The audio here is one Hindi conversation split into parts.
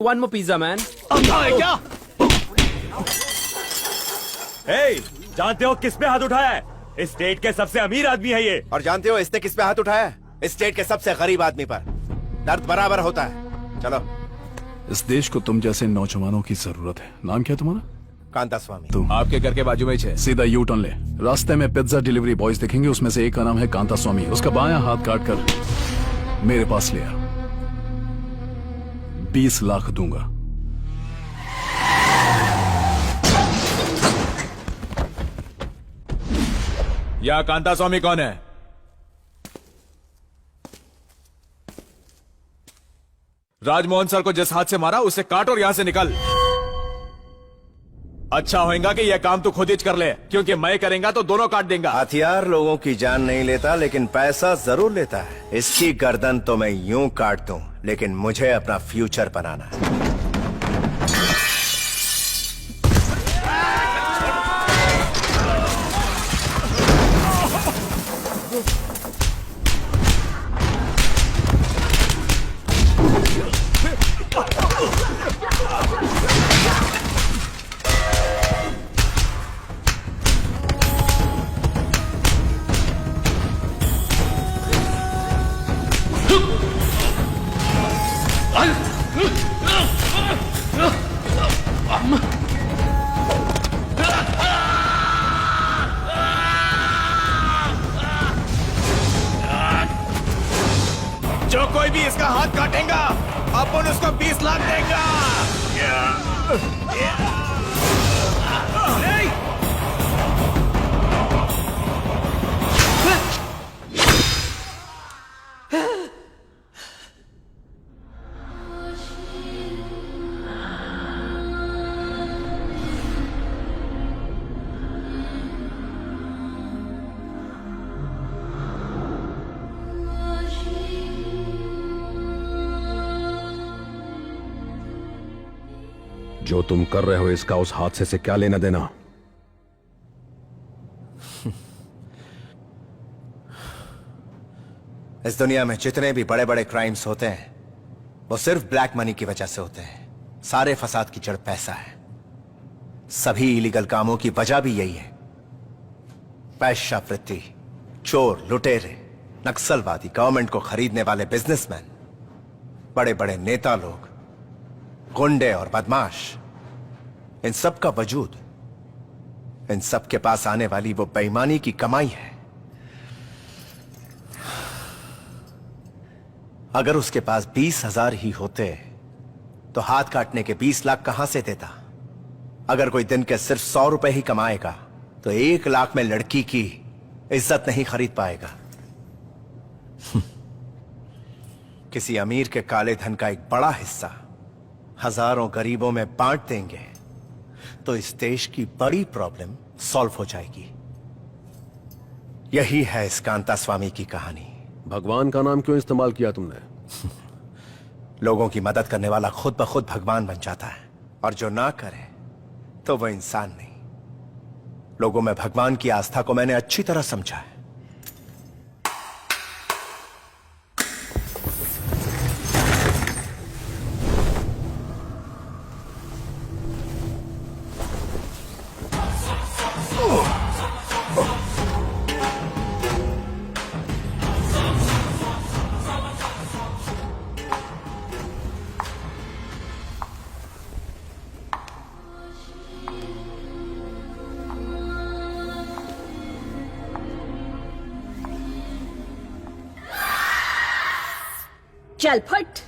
One more pizza, man. क्या? हे, जानते हो किस पे हाथ उठाया है? इस स्टेट के सबसे अमीर आदमी है ये। और जानते हो इसने किस पे हाथ उठाया है? इस स्टेट के सबसे गरीब आदमी पर। दर्द बराबर होता है। चलो। इस देश को तुम जैसे नौजवानों की जरूरत है। नाम क्या तुम्हारा? कांता स्वामी। तुम आपके घर के बाजू में ही है। सीधा यू टर्न ले, रास्ते में पिज्जा डिलीवरी बॉयज दिखेंगे, उसमें से एक का नाम है कांता स्वामी। उसका बायां हाथ काट कर मेरे पास ले आ। 20 लाख दूंगा। या कांता स्वामी कौन है? राजमोहन सर को जिस हाथ से मारा उसे काट और यहां से निकल। अच्छा होगा कि यह काम तू खुद ही कर ले, क्योंकि मैं करेंगा तो दोनों काट देंगे। हथियार लोगों की जान नहीं लेता, लेकिन पैसा जरूर लेता है। इसकी गर्दन तो मैं यूं काट दूं, लेकिन मुझे अपना फ्यूचर बनाना है। जो कोई भी इसका हाथ काटेगा अपन उसको 20 लाख देगा। जो तुम कर रहे हो इसका उस हादसे से क्या लेना देना? इस दुनिया में जितने भी बड़े बड़े क्राइम्स होते हैं वो सिर्फ ब्लैक मनी की वजह से होते हैं। सारे फसाद की जड़ पैसा है। सभी इलीगल कामों की वजह भी यही है। पैशावृत्ति, चोर, लुटेरे, नक्सलवादी, गवर्नमेंट को खरीदने वाले बिजनेसमैन, बड़े बड़े नेता लोग, गुंडे और बदमाश, इन सब का वजूद, इन सब के पास आने वाली वो बेईमानी की कमाई है। अगर उसके पास 20,000 ही होते तो हाथ काटने के 20 लाख कहां से देता? अगर कोई दिन के सिर्फ 100 रुपए ही कमाएगा तो 1 लाख में लड़की की इज्जत नहीं खरीद पाएगा। किसी अमीर के काले धन का एक बड़ा हिस्सा हजारों गरीबों में बांट देंगे तो इस देश की बड़ी प्रॉब्लम सॉल्व हो जाएगी। यही है इस कांता स्वामी की कहानी। भगवान का नाम क्यों इस्तेमाल किया तुमने? लोगों की मदद करने वाला खुद ब खुद भगवान बन जाता है, और जो ना करे तो वह इंसान नहीं। लोगों में भगवान की आस्था को मैंने अच्छी तरह समझा है। चल फट।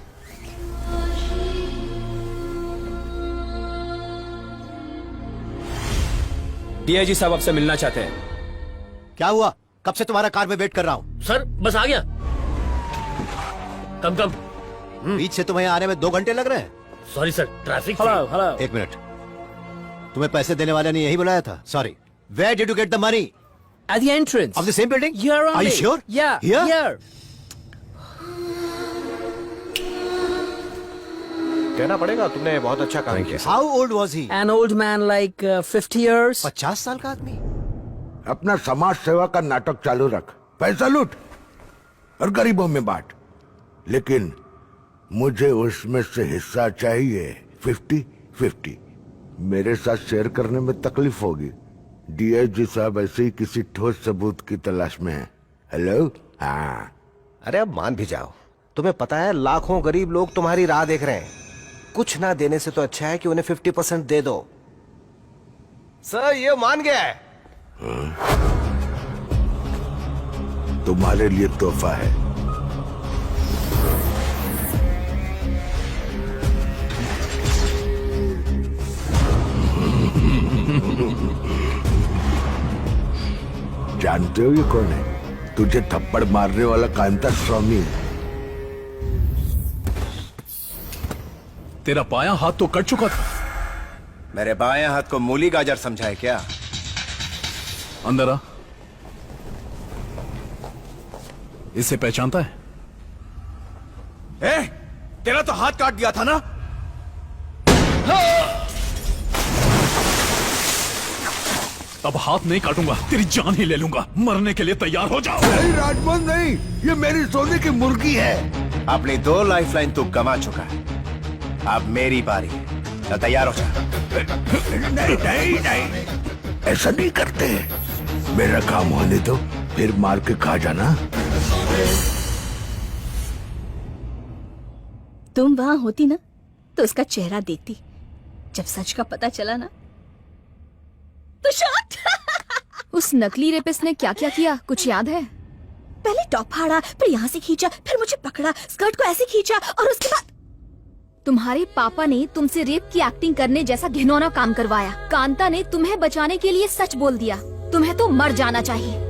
डीआईजी साहब आपसे मिलना चाहते हैं। क्या हुआ? कब से तुम्हारा कार में वेट कर रहा हूं। सर बस आ गया। कम कम। बीच से तुम्हें आने में 2 घंटे लग रहे हैं। Sorry sir, traffic. Hello hello. 1 minute, तुम्हें पैसे देने वाले ने यही बुलाया था। Sorry. Where did you get the money? At the entrance. Of the same building? Here only. Are you sure? Yeah. Here? Here. कहना पड़ेगा, तुमने बहुत अच्छा काम किया। How old was he? An old man like 50 years. 50 साल का आदमी। अपना समाज सेवा का नाटक चालू रख, पैसा लूट और गरीबों में बांट, लेकिन मुझे उसमें से हिस्सा चाहिए 50-50। मेरे साथ शेयर करने में तकलीफ होगी। डीआईजी साहब ऐसे ही किसी ठोस सबूत की तलाश में हैं। हेलो। हाँ, अरे अब मान भी जाओ। तुम्हें पता है लाखों गरीब लोग तुम्हारी राह देख रहे हैं। कुछ ना देने से तो अच्छा है कि उन्हें 50% दे दो। सर ये मान गया है। तुम्हारे लिए तोहफा है। जानते हो ये कौन है? तुझे थप्पड़ मारने वाला कांता स्वामी है। तेरा बायां हाथ तो कट चुका था। मेरे बाएं हाथ को मूली गाजर समझा है क्या? अंदर आ। इसे पहचानता है? ए, तेरा तो हाथ काट दिया था ना? अब हाथ नहीं काटूंगा, तेरी जान ही ले लूंगा। मरने के लिए तैयार हो जाओ। नहीं राजमोहन नहीं, ये मेरी सोने की मुर्गी है। अपनी 2 लाइफलाइन तू गंवा चुका है। अब मेरी बारी है, तो तैयार हो जा। नहीं नहीं नहीं, ऐसा नहीं करते। मेरा काम होने दो, फिर मार के खा जाना। तुम वहां होती ना तो उसका चेहरा देखती। जब सच का पता चला ना तो शॉट। उस नकली रेपिस्ट ने क्या क्या किया, कुछ याद है? पहले टॉप फाड़ा, फिर यहाँ से खींचा, फिर मुझे पकड़ा, स्कर्ट को ऐसे खींचा और उसके बाद तुम्हारे पापा ने तुमसे रेप की एक्टिंग करने जैसा घिनौना काम करवाया। कांता ने तुम्हें बचाने के लिए सच बोल दिया। तुम्हें तो मर जाना चाहिए।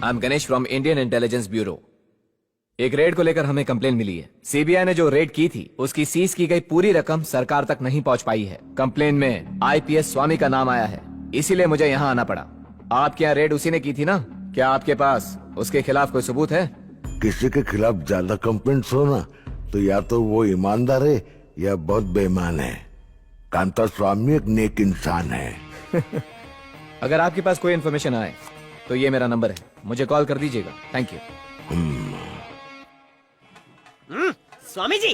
I'm Ganesh from Indian intelligence bureau. एक रेड को लेकर हमें कंप्लेन मिली है। सीबीआई ने जो रेड की थी उसकी सीज की गई पूरी रकम सरकार तक नहीं पहुंच पाई है। कंप्लेन में आईपीएस स्वामी का नाम आया है, इसीलिए मुझे यहाँ आना पड़ा। आपके यहाँ रेड उसी ने की थी ना? क्या आपके पास उसके खिलाफ कोई सबूत है? किसी के खिलाफ ज्यादा कंप्लेंट्स हो ना तो या तो वो ईमानदार है या बहुत बेईमान है। कांता स्वामी एक नेक इंसान है। अगर आपके पास कोई इन्फॉर्मेशन आए तो ये मेरा नंबर है, मुझे कॉल कर दीजिएगा। Thank you. स्वामी जी,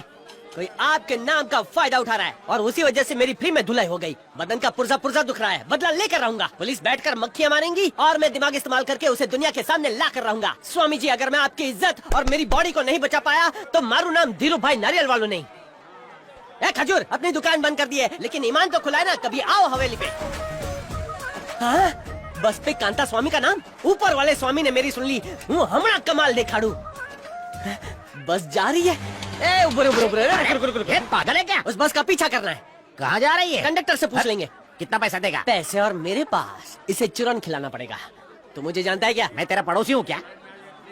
कोई आपके नाम का फायदा उठा रहा है और उसी वजह से मेरी फ्री में धुलाई हो गई। बदन का पुर्जा पुर्जा दुख रहा है, बदला लेकर रहूंगा। पुलिस बैठकर मक्खियां मारेंगी और मैं दिमाग इस्तेमाल करके उसे दुनिया के सामने ला कर रहूंगा। स्वामी जी, अगर मैं आपकी इज्जत और मेरी बॉडी को नहीं बचा पाया तो मारू नाम धीरू भाई नारियल वालों नहीं। ए खजूर, अपनी दुकान बंद कर दी है लेकिन ईमान तो खुला है ना, कभी आओ हवेली पे। हाँ? बस पे कांता स्वामी का नाम, ऊपर वाले स्वामी ने मेरी सुन ली। हूँ हमारा कमाल दिखाड़ू। बस जा रही है। ए उबर उबर उबर, पागल है क्या? उस बस का पीछा करना है। कहाँ जा रही है? कंडक्टर से पूछ लेंगे। कितना पैसा देगा? पैसे और मेरे पास, इसे चुरन खिलाना पड़ेगा। तो मुझे जानता है क्या? मैं तेरा पड़ोसी हूँ क्या?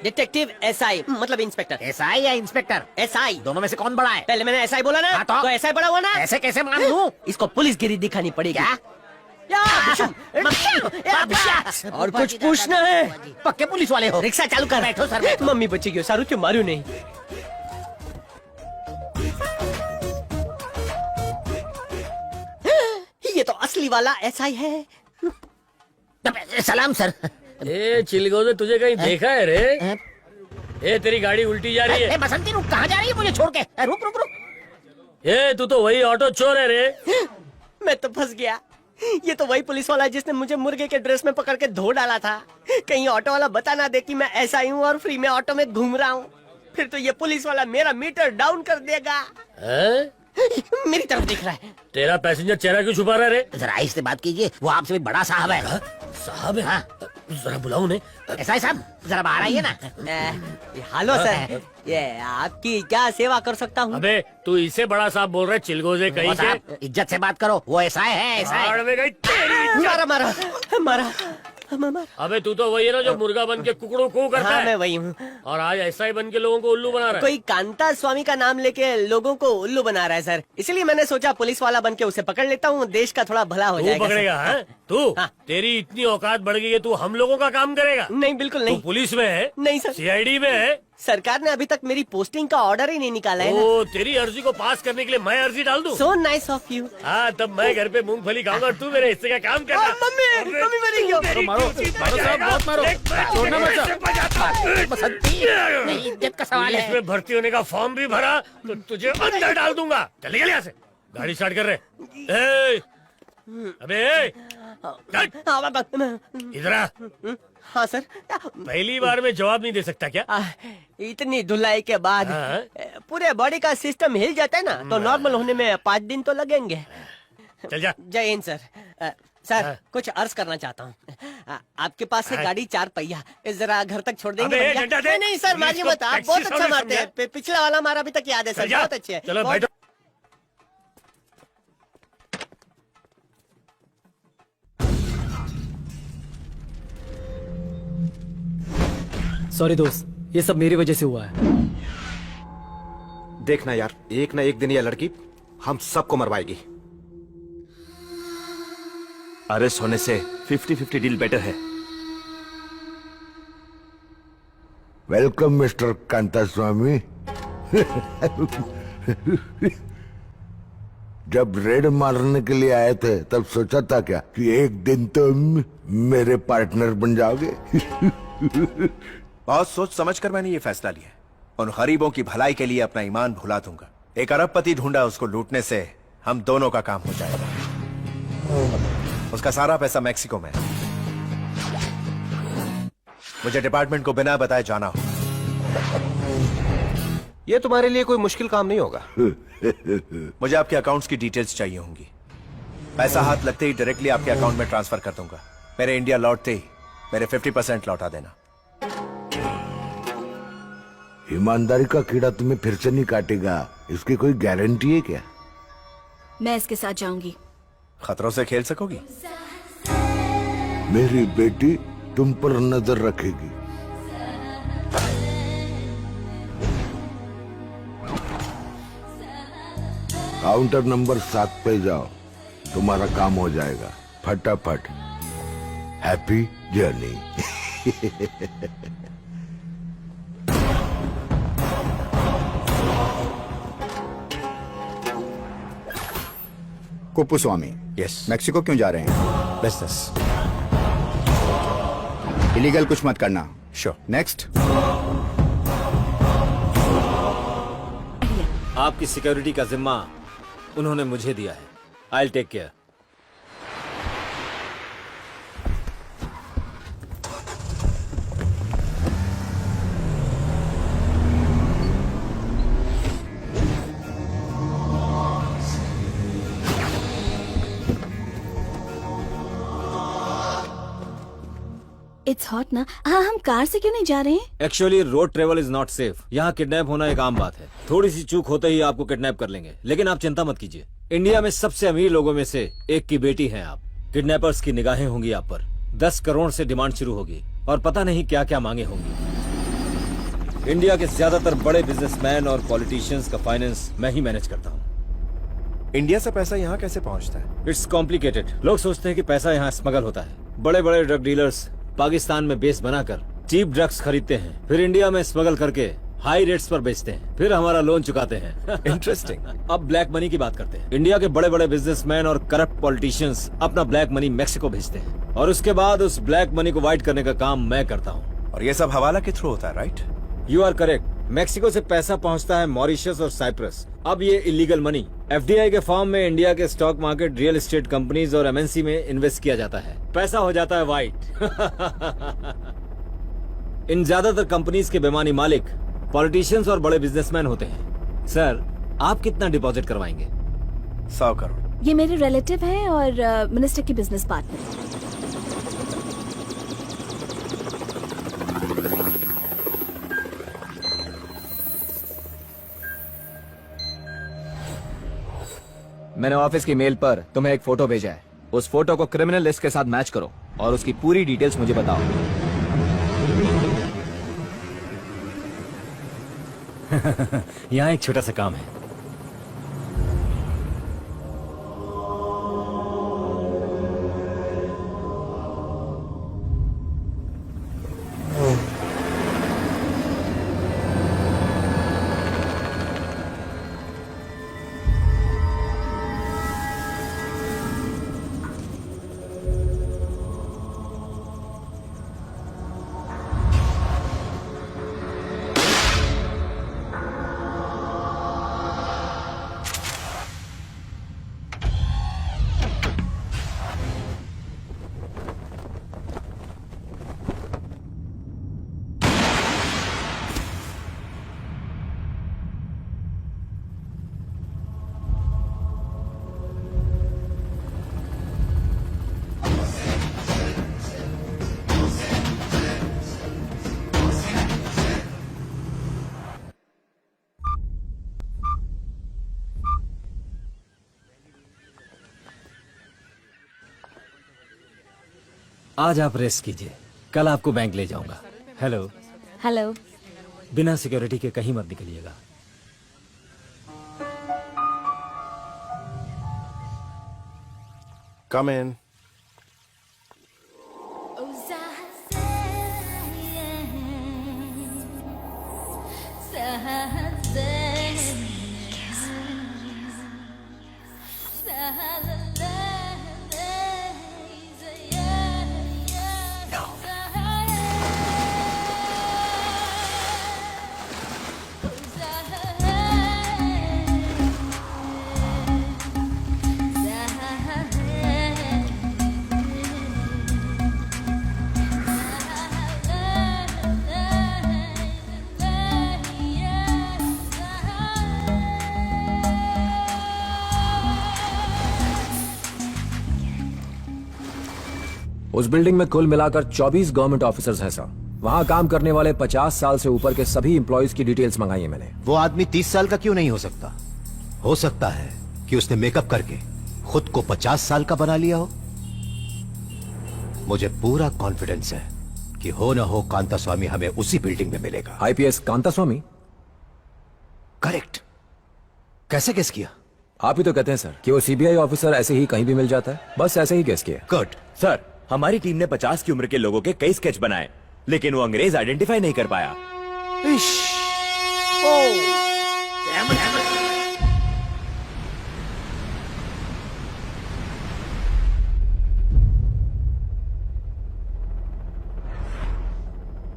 डिटेक्टिव एसआई, मतलब इंस्पेक्टर। एसआई या इंस्पेक्टर? एसआई। दोनों में से कौन बड़ा है? पहले मैंने एसआई बोला ना, हाँ तो एसआई बड़ा हुआ ना। ऐसे कैसे मान लूं? इसको पुलिस गिरी दिखानी पड़ेगी। क्या? और कुछ पूछना है? पक्के पुलिस वाले हो? रिक्शा चालू कर। बैठो सर, बैठो। मम्मी बचेगी, सारू क्यों मारू नहीं? ये तो असली वाला एसआई है। सलाम सर। ए चिलगोजे, तुझे कहीं देखा है रे? ए तेरी गाड़ी उल्टी जा रही है। बसंती रुक, कहाँ जा रही है मुझे छोड़ के? रुक रुक रुक। ए तू तो वही ऑटो चोर है रे। मैं तो फंस गया। ये तो वही पुलिस वाला है जिसने मुझे मुर्गे के ड्रेस में पकड़ के धो डाला था। कहीं ऑटो वाला बता ना दे कि मैं ऐसा ही हूँ और फ्री में ऑटो में घूम रहा हूँ, फिर तो ये पुलिस वाला मेरा मीटर डाउन कर देगा। मेरी तरफ देख रहा है। तेरा पैसेंजर चेहरा क्यों छुपा रहा है रे? जरा इससे बात कीजिए, वो आपसे भी बड़ा साहब है। साहब है? हाँ। जरा बुलाओ उन्हें। एसआई साहब, जरा बाहर आइए ना। हेलो सर, ये आपकी क्या सेवा कर सकता हूँ? अबे तू इसे बड़ा साहब बोल रहा है? चिलगोजे कहीं के। इज्जत से बात करो, वो एसआई है। एसआई मारा मारा मारा मारा। अबे तू तो वही है ना जो मुर्गा बन के कुकड़ू कू करता हाँ, है। मैं वही हूँ। और आज ऐसा ही बन के लोगों को उल्लू बना रहा है। कोई कांता स्वामी का नाम लेके लोगों को उल्लू बना रहा है सर, इसलिए मैंने सोचा पुलिस वाला बन के उसे पकड़ लेता हूँ, देश का थोड़ा भला हो तू जाएगा। पकड़ेगा सर। है तू? हाँ। तेरी इतनी औकात बढ़ गई है, तू हम लोगों का काम करेगा? नहीं, बिल्कुल तू नहीं। पुलिस में है? नहीं सर। सीआईडी में है? सरकार ने अभी तक मेरी पोस्टिंग का ऑर्डर ही नहीं निकाला है ना। ओ, तेरी अर्जी को पास करने के लिए मैं अर्जी डाल दूं? So nice of you. हाँ, तब मैं घर पे मूंगफली खाऊंगा, तू मेरे हिस्से का काम करना। मम्मी मरी क्यों? मारो साहब, बहुत मारो। छोड़ना मत। मेरी इज्जत का सवाल है। इसमें भर्ती होने का फॉर्म भी भरा तो तुझे अंदर डाल दूंगा। चल निकल यहाँ से, गाड़ी स्टार्ट कर रहे। अबे इधर आ। हाँ सर। पहली बार में जवाब नहीं दे सकता क्या? इतनी धुलाई के बाद हाँ? पूरे बॉडी का सिस्टम हिल जाता है ना, तो नॉर्मल होने में 5 दिन तो लगेंगे। चल जा। जय हिंद सर। सर हाँ। कुछ अर्ज करना चाहता हूँ। आपके पास है हाँ। गाड़ी 4 पहिया, जरा घर तक छोड़ देंगे? अबे, भैया? डंडा दे। नहीं नहीं सर, मारिए पुलिस मत, को आप टैक्सी बहुत अच्छा सर्विस मारते हैं। पिछला वाला हमारा अभी तक याद है सर, चल जा। बहुत अच्छे है। चलो बहुत- बैठो। सॉरी दोस्त, ये सब मेरी वजह से हुआ है। देखना यार, एक ना एक दिन यह लड़की हम सबको मरवाएगी। अरेस्ट होने से 50-50 डील बेटर है। वेलकम मिस्टर कांता स्वामी। जब रेड मारने के लिए आए थे तब सोचा था क्या कि एक दिन तुम मेरे पार्टनर बन जाओगे? बहुत सोच समझ कर मैंने ये फैसला लिया। उन गरीबों की भलाई के लिए अपना ईमान भुला दूंगा। एक अरबपति ढूंढा, उसको लूटने से हम दोनों का काम हो जाएगा। उसका सारा पैसा मैक्सिको में है। मुझे डिपार्टमेंट को बिना बताए जाना हो। यह तुम्हारे लिए कोई मुश्किल काम नहीं होगा। मुझे आपके अकाउंट्स की डिटेल्स चाहिए होंगी। पैसा हाथ लगते ही डायरेक्टली आपके अकाउंट में ट्रांसफर कर दूंगा। मेरे इंडिया लौटते ही मेरे 50% लौटा देना। ईमानदारी का कीड़ा तुम्हें फिर से नहीं काटेगा, इसकी कोई गारंटी है क्या? मैं इसके साथ जाऊंगी। खतरों से खेल सकोगी? मेरी बेटी तुम पर नजर रखेगी। काउंटर नंबर 7 पे जाओ, तुम्हारा काम हो जाएगा फटाफट। Happy journey. Kuppuswamy, yes. Mexico क्यों जा रहे हैं? बिजनेस। इलीगल कुछ मत करना। श्योर। नेक्स्ट। आपकी सिक्योरिटी का जिम्मा उन्होंने मुझे दिया है। I take care. It's hot ना। हाँ, हम कार से क्यों नहीं जा रहे हैं? Actually road travel is not safe. यहाँ किडनैप होना एक आम बात है। थोड़ी सी चूक होते ही आपको किडनैप कर लेंगे, लेकिन आप चिंता मत कीजिए। इंडिया में सबसे अमीर लोगों में से एक की बेटी हैं आप। किडनैपर्स की निगाहें होंगी आप पर। 10 करोड़ से डिमांड शुरू होगी और पता नहीं क्या क्या मांगे होंगी। इंडिया के ज्यादातर बड़े बिजनेसमैन और पॉलिटिशियंस का फाइनेंस मैं ही मैनेज करता हूँ। इंडिया से पैसा यहाँ कैसे पहुँचता है? It's complicated. लोग सोचते हैं कि पैसा यहाँ स्मगल होता है। बड़े बड़े ड्रग डीलर्स पाकिस्तान में बेस बनाकर चीप ड्रग्स खरीदते हैं, फिर इंडिया में स्मगल करके हाई रेट्स पर बेचते हैं, फिर हमारा लोन चुकाते हैं। इंटरेस्टिंग। अब ब्लैक मनी की बात करते हैं। इंडिया के बड़े बड़े बिजनेसमैन और करप्ट पॉलिटिशियंस अपना ब्लैक मनी मैक्सिको भेजते हैं और उसके बाद उस ब्लैक मनी को व्हाइट करने का काम मैं करता हूँ। और ये सब हवाला के थ्रू होता है, right? You are correct. Mexico से पैसा पहुंचता है मॉरिशस और साइप्रस। अब ये इलीगल मनी एफडीआई के फॉर्म में इंडिया के stock market, real estate companies और एमएनसी में इन्वेस्ट किया जाता है। पैसा हो जाता है व्हाइट। इन ज्यादातर कंपनीज के बेमानी मालिक पॉलिटिशियंस और बड़े बिजनेसमैन होते हैं। सर, आप कितना डिपॉजिट करवाएंगे? 100 करोड़। ये मेरे रिलेटिव हैं और मिनिस्टर की बिजनेस पार्टनर। मैंने ऑफिस की मेल पर तुम्हें एक फोटो भेजा है। उस फोटो को क्रिमिनल लिस्ट के साथ मैच करो और उसकी पूरी डिटेल्स मुझे बताओ। यहाँ एक छोटा सा काम है। आज आप रेस्ट कीजिए, कल आपको बैंक ले जाऊंगा। हेलो। हेलो। बिना सिक्योरिटी के कहीं मत निकलिएगा। कम इन। उस बिल्डिंग में कुल मिलाकर 24 गवर्नमेंट ऑफिसर्स हैं सर। वहां काम करने वाले 50 साल से ऊपर के सभी एम्प्लॉयज की डिटेल्स मंगाई है मैंने। वो आदमी 30 साल का क्यों नहीं हो सकता? हो सकता है कि उसने मेकअप करके खुद को 50 साल का बना लिया हो। मुझे पूरा कॉन्फिडेंस है कि हो न हो कांता स्वामी हमें उसी बिल्डिंग में मिलेगा। आईपीएस कांता स्वामी? करेक्ट। कैसे गेस किया? आप ही तो कहते हैं सर कि वो सीबीआई ऑफिसर ऐसे ही कहीं भी मिल जाता है। बस ऐसे ही गेस किया। गुड सर, हमारी टीम ने 50 की उम्र के लोगों के कई स्केच बनाए, लेकिन वो अंग्रेज आइडेंटिफाई नहीं कर पाया।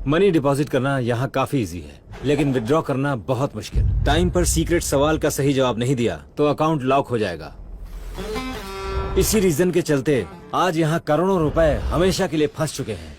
मनी डिपॉजिट करना यहाँ काफी इजी है, लेकिन विथड्रॉ करना बहुत मुश्किल। टाइम पर सीक्रेट सवाल का सही जवाब नहीं दिया तो अकाउंट लॉक हो जाएगा। इसी रीजन के चलते आज यहाँ करोड़ों रुपए हमेशा के लिए फंस चुके हैं।